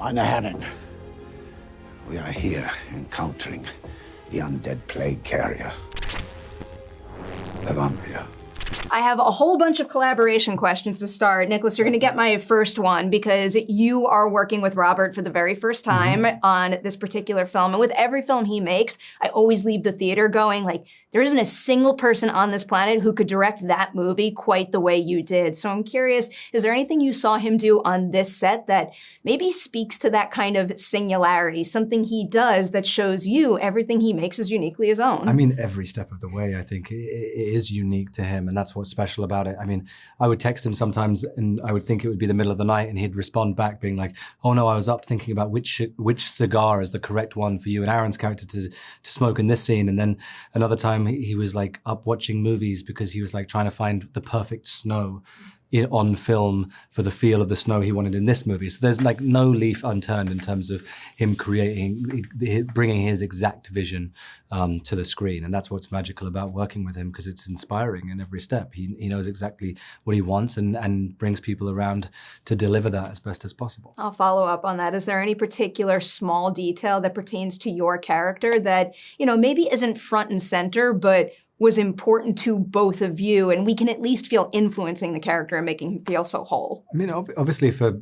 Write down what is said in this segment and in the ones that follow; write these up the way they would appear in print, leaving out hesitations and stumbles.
Meine Herren, we are here encountering the undead plague carrier, the vampire. I have a whole bunch of collaboration questions to start. Nicholas, you're going to get my first one because you are working with Robert for the very first time on this particular film. And with every film he makes, I always leave the theater going like, there isn't a single person on this planet who could direct that movie quite the way you did. So I'm curious, is there anything you saw him do on this set that maybe speaks to that kind of singularity, something he does that shows you everything he makes is uniquely his own? I mean, every step of the way, I think it is unique to him, and that's what's special about it. I mean, I would text him sometimes and I would think it would be the middle of the night and he'd respond back being like, oh no, I was up thinking about which cigar is the correct one for you and Aaron's character to smoke in this scene. And then another time he was like up watching movies because he was like trying to find the perfect snow on film for the feel of the snow he wanted in this movie. So there's like no leaf unturned in terms of him bringing his exact vision to the screen. And that's what's magical about working with him, because it's inspiring in every step. He knows exactly what he wants and brings people around to deliver that as best as possible. I'll follow up on that. Is there any particular small detail that pertains to your character that, you know, maybe isn't front and center, but was important to both of you, and we can at least feel influencing the character and making him feel so whole? I mean, obviously for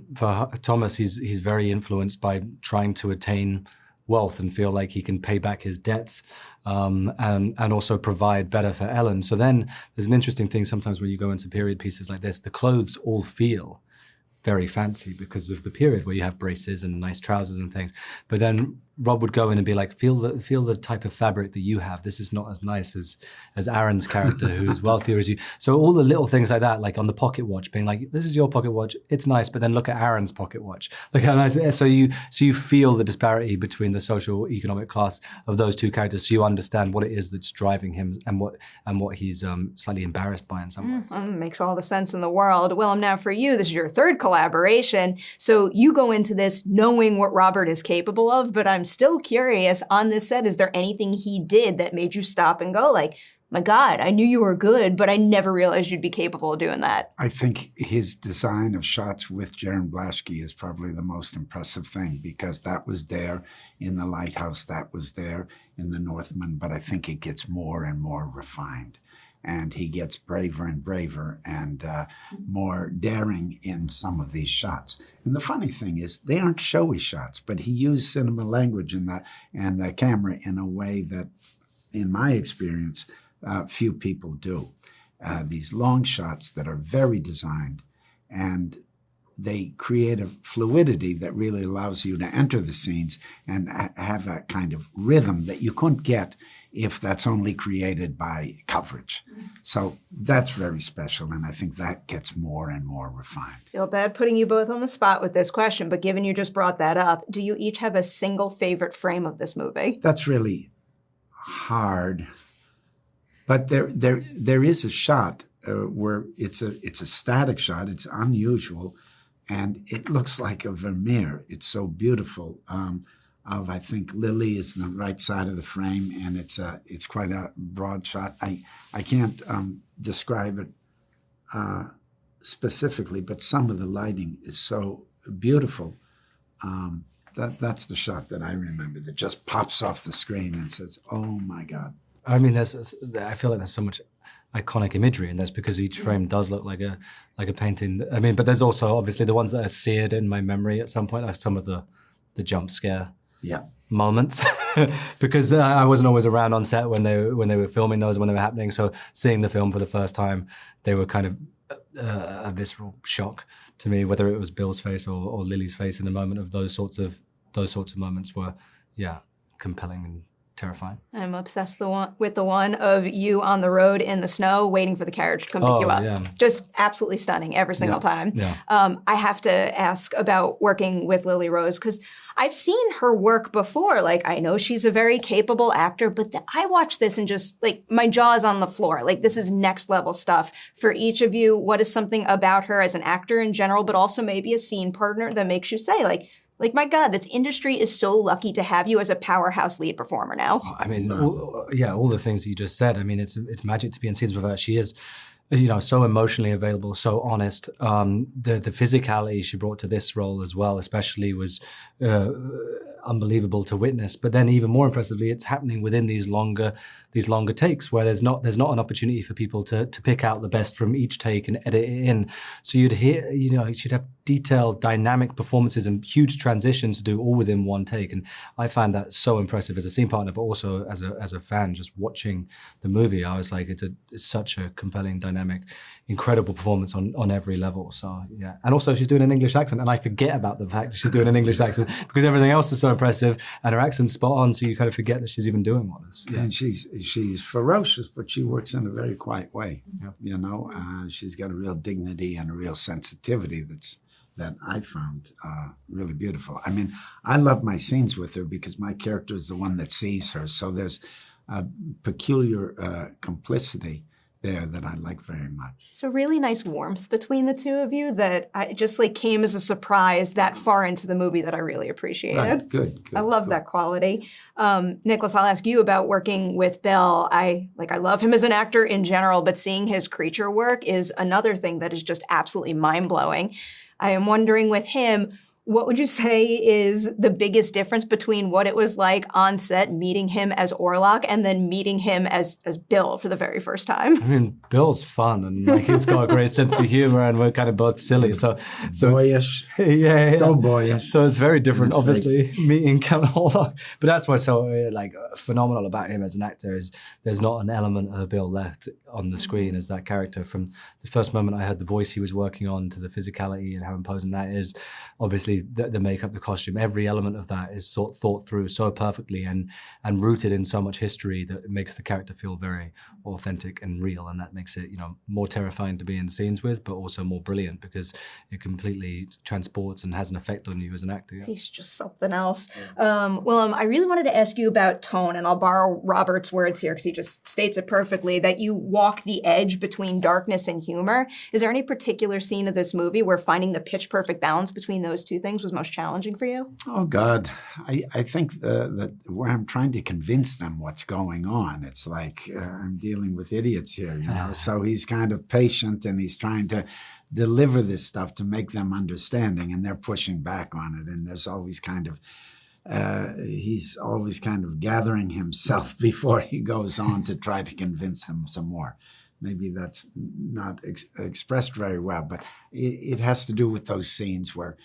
Thomas, he's very influenced by trying to attain wealth and feel like he can pay back his debts and also provide better for Ellen. So then there's an interesting thing sometimes when you go into period pieces like this, the clothes all feel very fancy because of the period where you have braces and nice trousers and things. But then Rob would go in and be like, feel the type of fabric that you have. This is not as nice as Aaron's character, who is wealthier as you. So all the little things like that, like on the pocket watch, being like, this is your pocket watch, it's nice, but then look at Aaron's pocket watch. Look how nice. So you feel the disparity between the social economic class of those two characters, so you understand what it is that's driving him and what he's slightly embarrassed by in some ways. Makes all the sense in the world. Willem, now for you, this is your third collaboration. So you go into this knowing what Robert is capable of, but I'm still curious, on this set, is there anything he did that made you stop and go like, my God, I knew you were good, but I never realized you'd be capable of doing that? I think his design of shots with Jaron Blaschke is probably the most impressive thing, because that was there in the Lighthouse, that was there in the Northman, but I think it gets more and more refined. And he gets braver and braver and more daring in some of these shots. And the funny thing is, they aren't showy shots, but he used cinema language and the camera in a way that, in my experience, few people do. These long shots that are very designed, and they create a fluidity that really allows you to enter the scenes and have that kind of rhythm that you couldn't get if that's only created by coverage. So that's very special, and I think that gets more and more refined. Feel bad putting you both on the spot with this question, but given you just brought that up, do you each have a single favorite frame of this movie? That's really hard, but there is a shot where it's a static shot. It's unusual, and it looks like a Vermeer. It's so beautiful. I think Lily is the right side of the frame, and it's quite a broad shot. I can't describe it specifically, but some of the lighting is so beautiful. That's the shot that I remember that just pops off the screen and says, "Oh my God!" I mean, I feel like there's so much iconic imagery, and that's because each frame does look like a painting. I mean, but there's also obviously the ones that are seared in my memory at some point, like some of the jump scare moments, because I wasn't always around on set when they were filming those, when they were happening. So seeing the film for the first time, they were kind of a visceral shock to me, whether it was Bill's face or Lily's face in the moment of those sorts of moments were, compelling and terrifying. I'm obsessed with the one of you on the road in the snow waiting for the carriage to come pick you up. Yeah. Just absolutely stunning every single time. Yeah. I have to ask about working with Lily Rose, because I've seen her work before. Like, I know she's a very capable actor, but I watch this and just, like, my jaw's on the floor. Like, this is next level stuff. For each of you, what is something about her as an actor in general, but also maybe a scene partner that makes you say, like, my God, this industry is so lucky to have you as a powerhouse lead performer now? I mean, all the things that you just said. I mean, it's magic to be in scenes with her. She is so emotionally available, so honest. The physicality she brought to this role as well, especially, was unbelievable to witness. But then, even more impressively, it's happening within these longer takes, where there's not an opportunity for people to pick out the best from each take and edit it in. So you'd hear, you'd have detailed, dynamic performances and huge transitions to do all within one take. And I find that so impressive as a scene partner, but also as a fan, just watching the movie. I was like, it's such a compelling, dynamic, incredible performance on every level. So yeah, and also she's doing an English accent, and I forget about the fact that she's doing an English accent because everything else is so impressive and her accent's spot on. So you kind of forget that she's even doing one. Yeah. And she's ferocious, but she works in a very quiet way. She's got a real dignity and a real sensitivity that I found really beautiful. I mean, I love my scenes with her because my character is the one that sees her. So there's a peculiar complicity there that I like very much. So really nice warmth between the two of you that I just came as a surprise that far into the movie that I really appreciated. Right. Good. I love that quality. Nicholas, I'll ask you about working with Bill. I love him as an actor in general, but seeing his creature work is another thing that is just absolutely mind-blowing. I am wondering with him, what would you say is the biggest difference between what it was like on set meeting him as Orlock and then meeting him as Bill for the very first time? I mean, Bill's fun and he's got a great sense of humor and we're kind of both silly. So boyish. Yeah. So boyish. So it's very different, obviously, meeting Count Orlok. But that's what's so phenomenal about him as an actor is there's not an element of Bill left on the screen as that character. From the first moment I heard the voice he was working on to the physicality and how imposing that is, obviously the makeup, the costume, every element of that is thought through so perfectly and rooted in so much history that it makes the character feel very authentic and real, and that makes it more terrifying to be in scenes with, but also more brilliant because it completely transports and has an effect on you as an actor. Yeah. He's just something else. Willem, I really wanted to ask you about tone, and I'll borrow Robert's words here because he just states it perfectly, that you walk the edge between darkness and humor. Is there any particular scene of this movie where finding the pitch perfect balance between those two things was most challenging for you? Oh, God. I think that where I'm trying to convince them what's going on, it's like I'm dealing with idiots here, So he's kind of patient and he's trying to deliver this stuff to make them understanding, and they're pushing back on it. And there's always he's always kind of gathering himself before he goes on to try to convince them some more. Maybe that's not expressed very well, but it has to do with those scenes where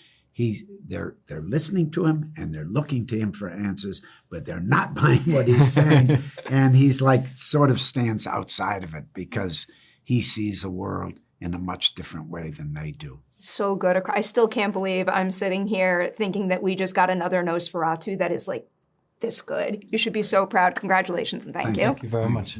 they're listening to him and they're looking to him for answers, but they're not buying what he's saying. And he's sort of stands outside of it because he sees the world in a much different way than they do. So good. I still can't believe I'm sitting here thinking that we just got another Nosferatu that is this good. You should be so proud. Congratulations and thank you. Thank you very much.